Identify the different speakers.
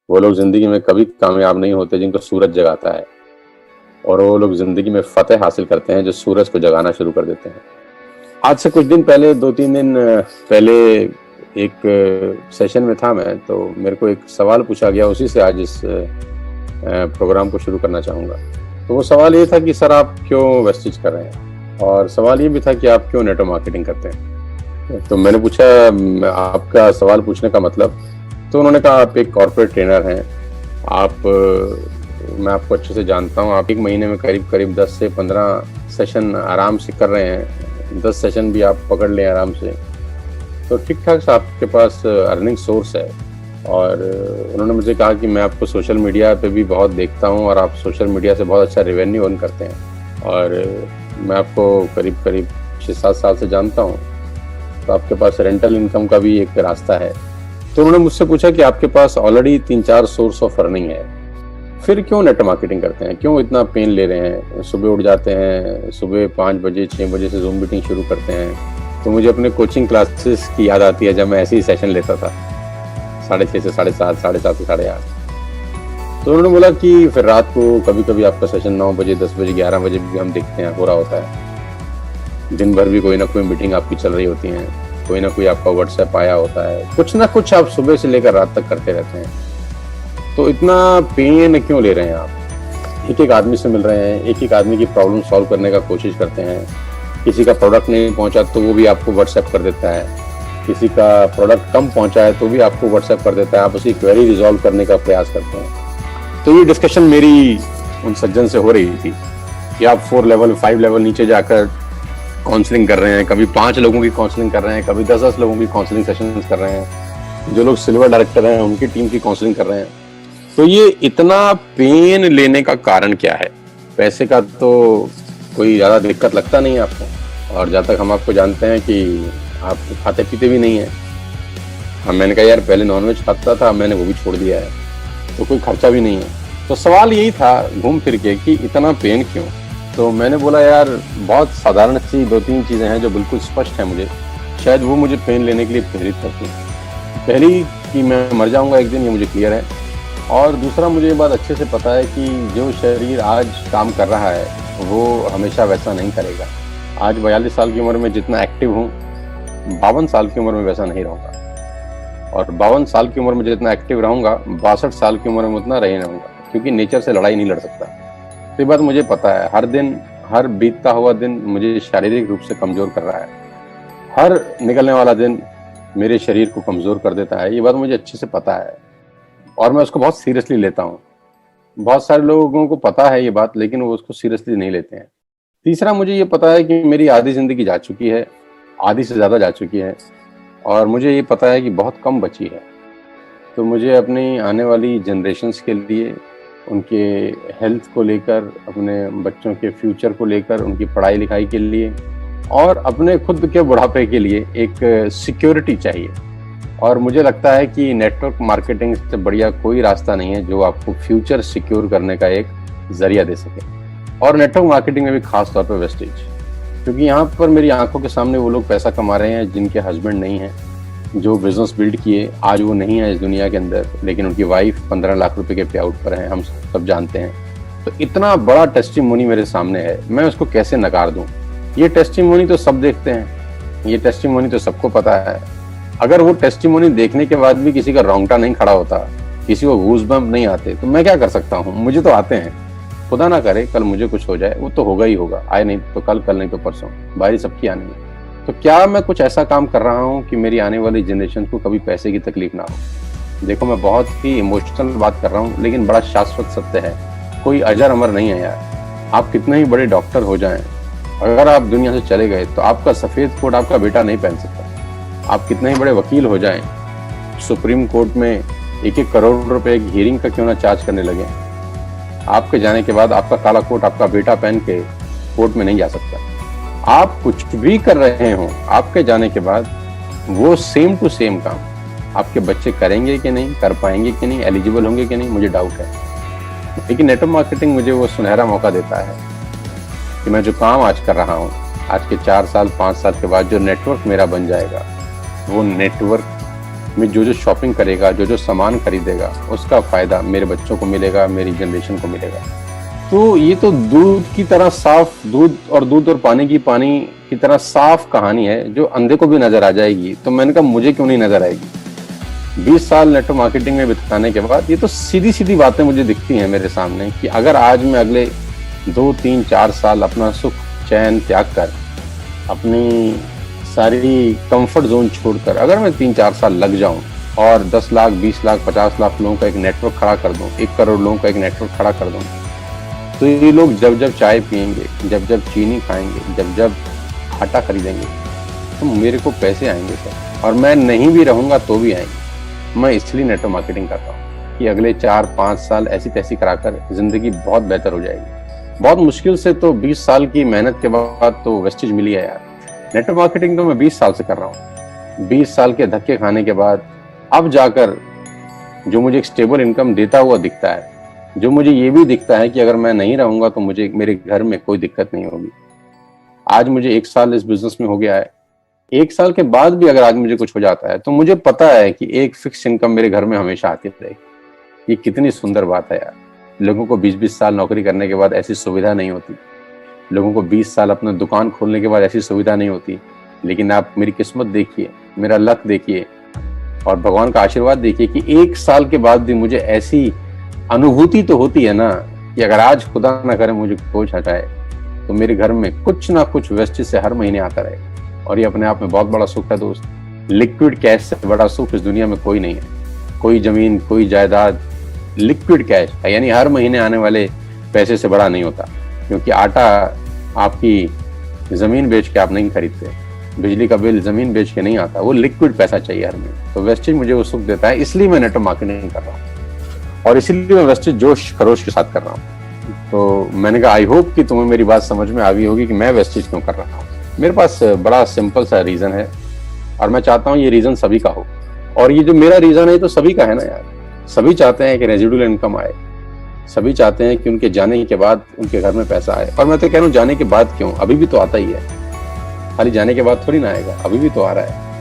Speaker 1: वो लोग ज़िंदगी में कभी कामयाब नहीं होते जिनको सूरज जगाता है, और वो लोग ज़िंदगी में फ़तेह हासिल करते हैं जो सूरज को जगाना शुरू कर देते हैं। आज से कुछ दिन पहले, 2-3 दिन पहले एक सेशन में था मैं, तो मेरे को एक सवाल पूछा गया, उसी से आज इस प्रोग्राम को शुरू करना चाहूँगा। तो वो सवाल ये था कि सर आप क्यों वेस्टेज कर रहे हैं? और सवाल ये भी था कि आप क्यों नेटवर्क मार्केटिंग करते हैं? तो मैंने पूछा आपका सवाल पूछने का मतलब? तो उन्होंने कहा आप एक कॉर्पोरेट ट्रेनर हैं, मैं आपको अच्छे से जानता हूँ, आप 1 महीने में करीब 10 से 15 सेशन आराम से कर रहे हैं, 10 सेशन भी आप पकड़ लें आराम से, तो ठीक-ठाक सा आपके पास अर्निंग सोर्स है। और उन्होंने मुझे कहा कि मैं आपको सोशल मीडिया पे भी बहुत देखता हूँ और आप सोशल मीडिया से बहुत अच्छा रेवेन्यू अर्न करते हैं, और मैं आपको करीब 6-7 साल से जानता हूँ, तो आपके पास रेंटल इनकम का भी एक रास्ता है। तो उन्होंने मुझसे पूछा कि आपके पास ऑलरेडी 3-4 सोर्स ऑफ अर्निंग है, फिर क्यों नेटवर्क मार्केटिंग करते हैं? क्यों इतना पेन ले रहे हैं? सुबह उठ जाते हैं, सुबह 5 बजे 6 बजे से ज़ूम मीटिंग शुरू करते हैं। तो मुझे अपने कोचिंग क्लासेस की याद आती है, जब मैं ऐसे ही सेशन लेता था 6:30 से 7:30, 7:30 से 8:30। तो उन्होंने बोला कि फिर रात को कभी-कभी आपका सेशन 9 बजे, 10 बजे, 11 बजे भी हम देखते हैं हो रहा होता है। दिन भर भी कोई ना कोई मीटिंग आपकी चल रही होती है, कोई ना कोई आपका व्हाट्सएप आया होता है, कुछ ना कुछ आप सुबह से लेकर रात तक करते रहते हैं। तो इतना पेन क्यों ले रहे हैं आप? एक-एक आदमी से मिल रहे हैं, एक-एक आदमी की प्रॉब्लम सॉल्व करने का कोशिश करते हैं। किसी का प्रोडक्ट नहीं पहुंचा तो वो भी आपको व्हाट्सएप कर देता है, किसी का प्रोडक्ट कम पहुंचा है तो भी आपको व्हाट्सएप कर देता है, आप उसकी क्वेरी रिजॉल्व करने का प्रयास करते हैं। तो ये डिस्कशन मेरी उन सज्जन से हो रही थी कि आप 4 लेवल 5 लेवल नीचे जाकर काउंसलिंग कर रहे हैं, कभी 5 लोगों की काउंसलिंग कर रहे हैं, कभी 10-10 लोगों की काउंसलिंग सेशंस कर रहे हैं, जो लोग सिल्वर डायरेक्टर हैं उनकी टीम की काउंसलिंग कर रहे हैं। तो ये इतना पेन लेने का कारण क्या है? पैसे का तो कोई ज़्यादा दिक्कत लगता नहीं है आपको, और जहाँ तक हम आपको जानते हैं कि आप खाते पीते भी नहीं हैं। हाँ, मैंने कहा यार पहले नॉनवेज खाता था, मैंने वो भी छोड़ दिया है, तो कोई खर्चा भी नहीं है। तो सवाल यही था घूम फिर के कि इतना पेन क्यों? तो मैंने बोला यार बहुत साधारण सी 2-3 चीज़ें हैं जो बिल्कुल स्पष्ट हैं मुझे, शायद वो मुझे पेन लेने के लिए प्रेरित करती हैं। पहली कि मैं मर जाऊँगा एक दिन, ये मुझे क्लियर है, और दूसरा मुझे ये बात अच्छे से पता है कि जो शरीर आज काम कर रहा है वो हमेशा वैसा नहीं करेगा। आज 42 साल की उम्र में जितना एक्टिव हूँ, 52 साल की उम्र में वैसा नहीं रहूँगा, और 52 साल की उम्र में जितना एक्टिव रहूँगा, 62 साल की उम्र में उतना नहीं रहूँगा, क्योंकि नेचर से लड़ाई नहीं लड़ सकता। तो ये बात मुझे पता है। हर दिन, हर बीतता हुआ दिन मुझे शारीरिक रूप से कमज़ोर कर रहा है, हर निकलने वाला दिन मेरे शरीर को कमज़ोर कर देता है, ये बात मुझे अच्छे से पता है, और मैं उसको बहुत सीरियसली लेता हूँ। बहुत सारे लोगों को पता है ये बात, लेकिन वो उसको सीरियसली नहीं लेते हैं। तीसरा, मुझे ये पता है कि मेरी आधी ज़िंदगी जा चुकी है, आधी से ज़्यादा जा चुकी है, और मुझे ये पता है कि बहुत कम बची है। तो मुझे अपनी आने वाली जनरेशन्स के लिए, उनके हेल्थ को लेकर, अपने बच्चों के फ्यूचर को लेकर, उनकी पढ़ाई लिखाई के लिए, और अपने खुद के बुढ़ापे के लिए एक सिक्योरिटी चाहिए। और मुझे लगता है कि नेटवर्क मार्केटिंग से बढ़िया कोई रास्ता नहीं है जो आपको फ्यूचर सिक्योर करने का एक जरिया दे सके, और नेटवर्क मार्केटिंग में भी खास तौर पर वेस्टेज, क्योंकि यहाँ पर मेरी आंखों के सामने वो लोग पैसा कमा रहे हैं जिनके हस्बैंड नहीं हैं, जो बिजनेस बिल्ड किए, आज वो नहीं है इस दुनिया के अंदर, लेकिन उनकी वाइफ 15 लाख रुपए के पे आउट पर है, हम सब जानते हैं। तो इतना बड़ा टेस्टिमोनी मेरे सामने है, मैं उसको कैसे नकार दूं? ये टेस्टिमोनी तो सब देखते हैं, ये टेस्टिमोनी तो सबको पता है। अगर वो टेस्टिमोनी देखने के बाद भी किसी का रोंगटा नहीं खड़ा होता, किसी को गूज़बम्प नहीं आते, तो मैं क्या कर सकता हूँ? मुझे तो आते हैं। खुदा ना करे कल मुझे कुछ हो जाए, वो तो होगा ही होगा, आए नहीं तो कल, कल नहीं तो परसों, बारी सबकी आनी है। तो क्या मैं कुछ ऐसा काम कर रहा हूँ कि मेरी आने वाली जनरेशन को कभी पैसे की तकलीफ ना हो? देखो, मैं बहुत ही इमोशनल बात कर रहा हूँ, लेकिन बड़ा शाश्वत सत्य है, कोई अजर अमर नहीं है यार। आप कितने ही बड़े डॉक्टर हो जाएं, अगर आप दुनिया से चले गए तो आपका सफ़ेद कोट आपका बेटा नहीं पहन सकता। आप कितने ही बड़े वकील हो जाएं, सुप्रीम कोर्ट में 1-1 करोड़ रुपए की हियरिंग का क्यों ना चार्ज करने लगे, आपके जाने के बाद आपका काला कोट आपका बेटा पहन के कोर्ट में नहीं जा सकता। आप कुछ भी कर रहे हो, आपके जाने के बाद वो सेम टू सेम काम आपके बच्चे करेंगे कि नहीं, कर पाएंगे कि नहीं, एलिजिबल होंगे कि नहीं, मुझे डाउट है। लेकिन नेटवर्क मार्केटिंग मुझे वो सुनहरा मौका देता है कि मैं जो काम आज कर रहा हूँ, आज के 4 साल 5 साल के बाद जो नेटवर्क मेरा बन जाएगा, वो नेटवर्क में जो जो शॉपिंग करेगा, जो जो सामान खरीदेगा, उसका फायदा मेरे बच्चों को मिलेगा, मेरी जनरेशन को मिलेगा। तो ये तो दूध की तरह साफ, दूध और पानी की तरह साफ कहानी है जो अंधे को भी नजर आ जाएगी। तो मैंने कहा मुझे क्यों नहीं नजर आएगी। 20 साल नेटवर्क मार्केटिंग में बिताने के बाद ये तो सीधी सीधी बातें मुझे दिखती हैं मेरे सामने कि अगर आज मैं अगले 2, 3, 4 साल अपना सुख चैन त्याग कर, अपनी सारी कंफर्ट जोन छोड़कर अगर मैं 3-4 साल लग जाऊं और 10 लाख, 20 लाख, 50 लाख लोगों का एक नेटवर्क खड़ा कर दूं, 1 करोड़ लोगों का एक नेटवर्क खड़ा कर दूं, तो ये लोग जब जब चाय पियेंगे, जब जब चीनी खाएंगे, जब जब आटा खरीदेंगे, तो मेरे को पैसे आएंगे सर। और मैं नहीं भी रहूंगा तो भी आएंगे। मैं इसलिए नेटवर्क मार्केटिंग करता हूँ कि अगले 4-5 साल ऐसी तैसी कराकर जिंदगी बहुत बेहतर हो जाएगी। बहुत मुश्किल से तो 20 साल की मेहनत के बाद तो वेस्टेज मिली है यार। नेटवर्क मार्केटिंग तो मैं 20 साल से कर रहा हूँ। 20 साल के धक्के खाने के बाद अब जाकर जो मुझे एक स्टेबल इनकम देता हुआ दिखता है, जो मुझे ये भी दिखता है कि अगर मैं नहीं रहूंगा तो मुझे मेरे घर में कोई दिक्कत नहीं होगी। आज मुझे 1 साल इस बिजनेस में हो गया है। 1 साल के बाद भी अगर आज मुझे कुछ हो जाता है तो मुझे पता है कि एक फिक्स इनकम मेरे घर में हमेशा आती रहेगी। ये कितनी सुंदर बात है यार। लोगों को 20-20 साल नौकरी करने के बाद ऐसी सुविधा नहीं होती। लोगों को 20 साल अपना दुकान खोलने के बाद ऐसी सुविधा नहीं होती। लेकिन आप मेरी किस्मत देखिए, मेरा लक देखिए और भगवान का आशीर्वाद देखिए कि 1 साल के बाद भी मुझे ऐसी अनुभूति तो होती है ना कि अगर आज खुदा ना करे मुझे कोच हटाए तो मेरे घर में कुछ ना कुछ वेस्टेज से हर महीने आता रहे। और ये अपने आप में बहुत बड़ा सुख है दोस्त। लिक्विड कैश से बड़ा सुख इस दुनिया में कोई नहीं है। कोई जमीन, कोई जायदाद, लिक्विड कैश है, यानी हर महीने आने वाले पैसे से बड़ा नहीं होता। क्योंकि आटा आपकी जमीन बेच के आप नहीं खरीदते, बिजली का बिल जमीन बेच के नहीं आता, वो लिक्विड पैसा चाहिए हर महीने। तो वेस्टेज मुझे वो सुख देता है, इसलिए मैं नेटवर्क मार्केटिंग कर रहा हूँ और इसीलिए मैं वेस्टेज जोश खरोश के साथ कर रहा हूँ। तो मैंने कहा आई होप कि तुम्हें मेरी बात समझ में आ गई होगी कि मैं वेस्टेज क्यों कर रहा हूँ। मेरे पास बड़ा सिंपल सा रीजन है और मैं चाहता हूँ ये रीजन सभी का हो। और ये जो मेरा रीजन है तो सभी का है ना यार। सभी चाहते हैं कि रेजिडुअल इनकम आए, सभी चाहते हैं कि उनके जाने के बाद उनके घर में पैसा आए। और मैं तो कह रहा हूँ जाने के बाद क्यों, अभी भी तो आता ही है। खाली जाने के बाद थोड़ी ना आएगा, अभी भी तो आ रहा है।